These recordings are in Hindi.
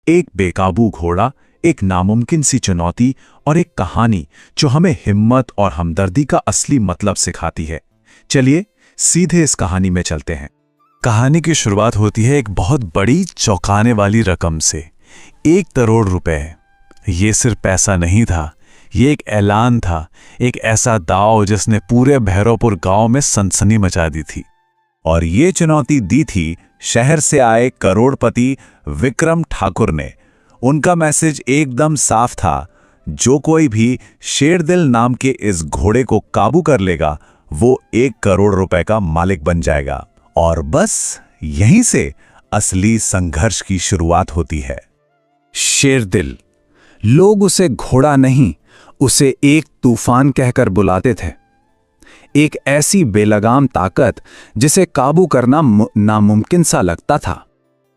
एक बेकाबू घोड़ा, एक नामुमकिन सी चुनौती और एक कहानी जो हमें हिम्मत और हमदर्दी का असली मतलब सिखाती है। चलिए सीधे इस कहानी में चलते हैं। कहानी की शुरुआत होती है एक बहुत बड़ी चौंकाने वाली रकम से, 1 करोड़ रुपए। ये सिर्फ पैसा नहीं था, ये एक ऐलान था, एक ऐसा दांव जिसने पूरे भैरवपुर गांव में सनसनी मचा दी थी। और ये चुनौती दी थी शहर से आए करोड़पति विक्रम ठाकुर ने। उनका मैसेज एकदम साफ था, जो कोई भी शेरदिल नाम के इस घोड़े को काबू कर लेगा वो 1 करोड़ रुपए का मालिक बन जाएगा। और बस यहीं से असली संघर्ष की शुरुआत होती है। शेरदिल, लोग उसे घोड़ा नहीं, उसे एक तूफान कहकर बुलाते थे। एक ऐसी बेलगाम ताकत जिसे काबू करना नामुमकिन सा लगता था।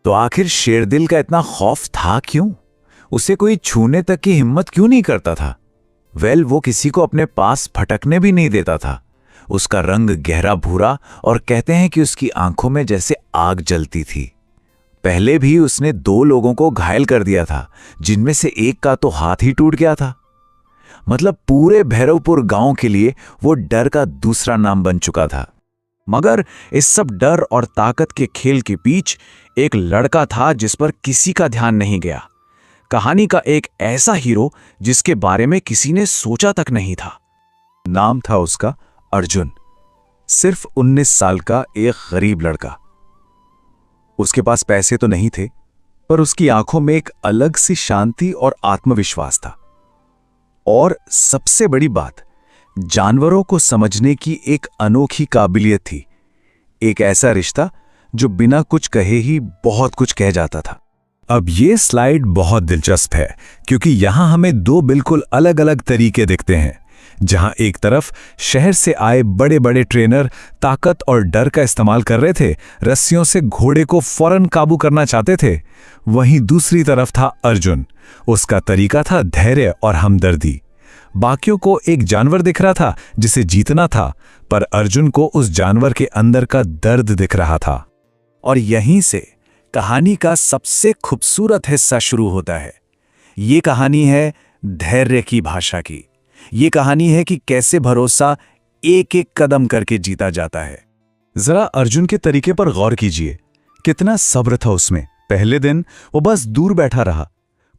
तो आखिर शेरदिल का इतना खौफ था क्यों? उसे कोई छूने तक की हिम्मत क्यों नहीं करता था? वो किसी को अपने पास फटकने भी नहीं देता था। उसका रंग गहरा भूरा और कहते हैं कि उसकी आंखों में जैसे आग जलती थी। पहले भी उसने 2 लोगों को घायल कर दिया था, जिनमें से एक का तो हाथ ही टूट गया था। मतलब पूरे भैरवपुर गांव के लिए वो डर का दूसरा नाम बन चुका था। मगर इस सब डर और ताकत के खेल के बीच एक लड़का था जिस पर किसी का ध्यान नहीं गया। कहानी का एक ऐसा हीरो जिसके बारे में किसी ने सोचा तक नहीं था। नाम था उसका अर्जुन। सिर्फ 19 साल का एक गरीब लड़का। उसके पास पैसे तो नहीं थे, पर उसकी आंखों में एक अलग सी शांति और आत्मविश्वास था। और सबसे बड़ी बात, जानवरों को समझने की एक अनोखी काबिलियत थी। एक ऐसा रिश्ता जो बिना कुछ कहे ही बहुत कुछ कह जाता था। अब ये स्लाइड बहुत दिलचस्प है, क्योंकि यहां हमें 2 बिल्कुल अलग अलग तरीके दिखते हैं। जहां एक तरफ शहर से आए बड़े बड़े ट्रेनर ताकत और डर का इस्तेमाल कर रहे थे, रस्सियों से घोड़े को फौरन काबू करना चाहते थे, वहीं दूसरी तरफ था अर्जुन। उसका तरीका था धैर्य और हमदर्दी। बाकियों को एक जानवर दिख रहा था जिसे जीतना था, पर अर्जुन को उस जानवर के अंदर का दर्द दिख रहा था। और यहीं से कहानी का सबसे खूबसूरत हिस्सा शुरू होता है। ये कहानी है धैर्य की भाषा की। ये कहानी है कि कैसे भरोसा एक एक कदम करके जीता जाता है। जरा अर्जुन के तरीके पर गौर कीजिए, कितना सब्र था उसमें। पहले दिन वो बस दूर बैठा रहा,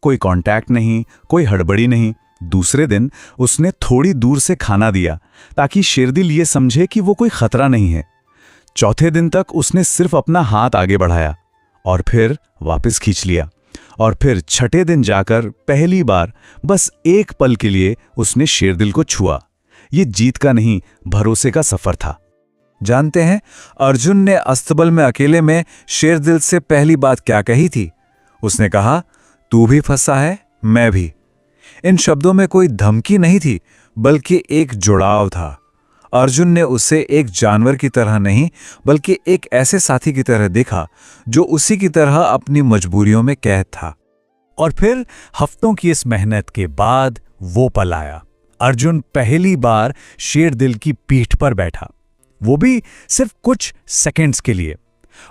कोई कांटेक्ट नहीं, कोई हड़बड़ी नहीं। दूसरे दिन उसने थोड़ी दूर से खाना दिया ताकि शेरदिल ये समझे कि वो कोई खतरा नहीं है। चौथे दिन तक उसने सिर्फ अपना हाथ आगे बढ़ाया और फिर वापस खींच लिया। और फिर छठे दिन जाकर पहली बार बस एक पल के लिए उसने शेरदिल को छुआ। ये जीत का नहीं, भरोसे का सफर था। जानते हैं अर्जुन ने अस्तबल में अकेले में शेरदिल से पहली बात क्या कही थी? उसने कहा, तू भी फंसा है, मैं भी। इन शब्दों में कोई धमकी नहीं थी, बल्कि एक जुड़ाव था। अर्जुन ने उसे एक जानवर की तरह नहीं, बल्कि एक ऐसे साथी की तरह देखा जो उसी की तरह अपनी मजबूरियों में कैद था। और फिर हफ्तों की इस मेहनत के बाद वो पल आया। अर्जुन पहली बार शेरदिल की पीठ पर बैठा, वो भी सिर्फ कुछ सेकंड्स के लिए।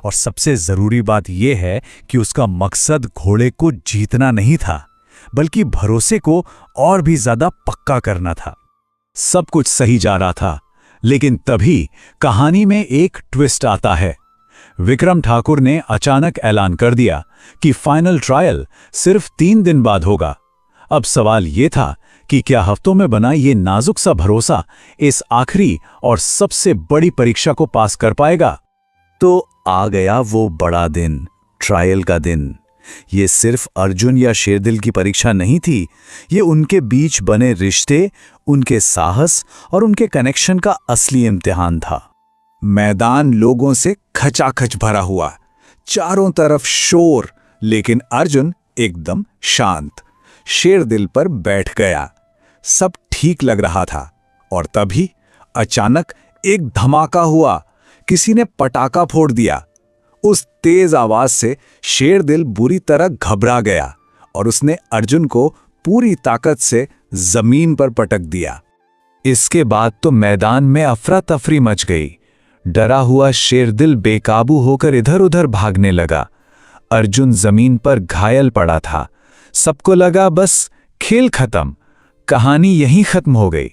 और सबसे जरूरी बात यह है कि उसका मकसद घोड़े को जीतना नहीं था, बल्कि भरोसे को और भी ज्यादा पक्का करना था। सब कुछ सही जा रहा था, लेकिन तभी कहानी में एक ट्विस्ट आता है। विक्रम ठाकुर ने अचानक ऐलान कर दिया कि फाइनल ट्रायल सिर्फ 3 दिन बाद होगा। अब सवाल यह था कि क्या हफ्तों में बना ये नाजुक सा भरोसा इस आखिरी और सबसे बड़ी परीक्षा को पास कर पाएगा? तो आ गया वो बड़ा दिन, ट्रायल का दिन। ये सिर्फ अर्जुन या शेरदिल की परीक्षा नहीं थी, ये उनके बीच बने रिश्ते, उनके साहस और उनके कनेक्शन का असली इम्तिहान था। मैदान लोगों से खचाखच भरा हुआ, चारों तरफ शोर, लेकिन अर्जुन एकदम शांत शेरदिल पर बैठ गया। सब ठीक लग रहा था। और तभी अचानक एक धमाका हुआ। किसी ने पटाखा फोड़ दिया। उस तेज आवाज से शेरदिल बुरी तरह घबरा गया और उसने अर्जुन को पूरी ताकत से जमीन पर पटक दिया। इसके बाद तो मैदान में अफरा तफरी मच गई। डरा हुआ शेरदिल बेकाबू होकर इधर उधर भागने लगा। अर्जुन जमीन पर घायल पड़ा था। सबको लगा बस खेल खत्म, कहानी यहीं खत्म हो गई।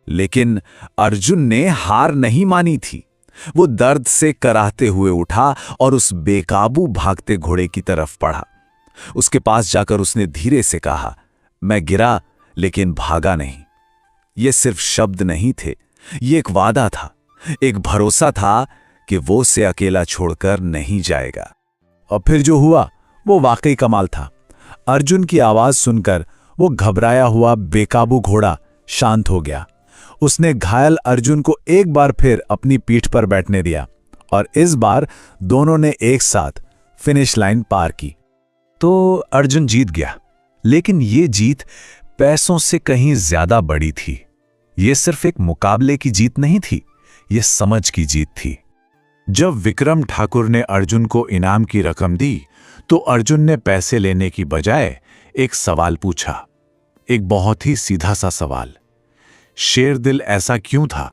लेकिन अर्जुन ने हार नहीं मानी थी। वो दर्द से कराहते हुए उठा और उस बेकाबू भागते घोड़े की तरफ बढ़ा। उसके पास जाकर उसने धीरे से कहा, मैं गिरा लेकिन भागा नहीं। ये सिर्फ शब्द नहीं थे, ये एक वादा था, एक भरोसा था कि वो उसे अकेला छोड़कर नहीं जाएगा। और फिर जो हुआ वो वाकई कमाल था। अर्जुन की आवाज सुनकर वो घबराया हुआ बेकाबू घोड़ा शांत हो गया। उसने घायल अर्जुन को एक बार फिर अपनी पीठ पर बैठने दिया और इस बार दोनों ने एक साथ फिनिश लाइन पार की। तो अर्जुन जीत गया, लेकिन ये जीत पैसों से कहीं ज्यादा बड़ी थी। ये सिर्फ एक मुकाबले की जीत नहीं थी, ये समझ की जीत थी। जब विक्रम ठाकुर ने अर्जुन को इनाम की रकम दी तो अर्जुन ने पैसे लेने की बजाय एक सवाल पूछा, एक बहुत ही सीधा सा सवाल, शेरदिल ऐसा क्यों था?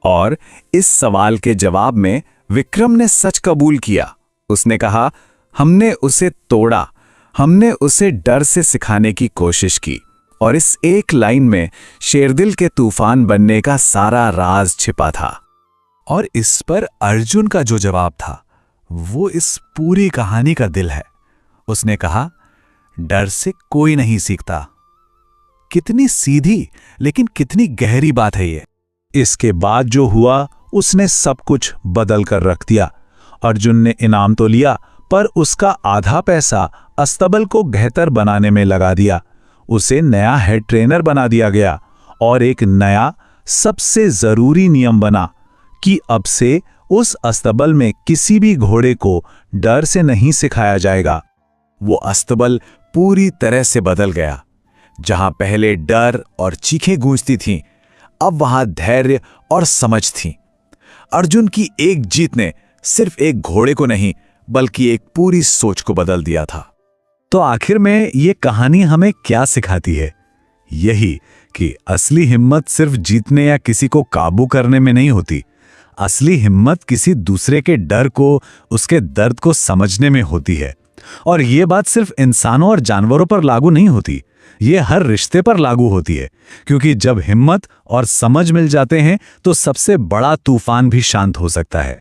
और इस सवाल के जवाब में विक्रम ने सच कबूल किया। उसने कहा, हमने उसे तोड़ा, हमने उसे डर से सिखाने की कोशिश की। और इस एक लाइन में शेरदिल के तूफान बनने का सारा राज छिपा था। और इस पर अर्जुन का जो जवाब था वो इस पूरी कहानी का दिल है। उसने कहा, डर से कोई नहीं सीखता। कितनी सीधी लेकिन कितनी गहरी बात है ये। इसके बाद जो हुआ उसने सब कुछ बदल कर रख दिया। अर्जुन ने इनाम तो लिया, पर उसका आधा पैसा अस्तबल को बेहतर बनाने में लगा दिया। उसे नया हेड ट्रेनर बना दिया गया और एक नया सबसे जरूरी नियम बना कि अब से उस अस्तबल में किसी भी घोड़े को डर से नहीं सिखाया जाएगा। वो अस्तबल पूरी तरह से बदल गया। जहां पहले डर और चीखें गूंजती थीं, अब वहां धैर्य और समझ थी। अर्जुन की एक जीत ने सिर्फ एक घोड़े को नहीं बल्कि एक पूरी सोच को बदल दिया था। तो आखिर में ये कहानी हमें क्या सिखाती है? यही कि असली हिम्मत सिर्फ जीतने या किसी को काबू करने में नहीं होती। असली हिम्मत किसी दूसरे के डर को, उसके दर्द को समझने में होती है। और ये बात सिर्फ इंसानों और जानवरों पर लागू नहीं होती, ये हर रिश्ते पर लागू होती है। क्योंकि जब हिम्मत और समझ मिल जाते हैं तो सबसे बड़ा तूफान भी शांत हो सकता है।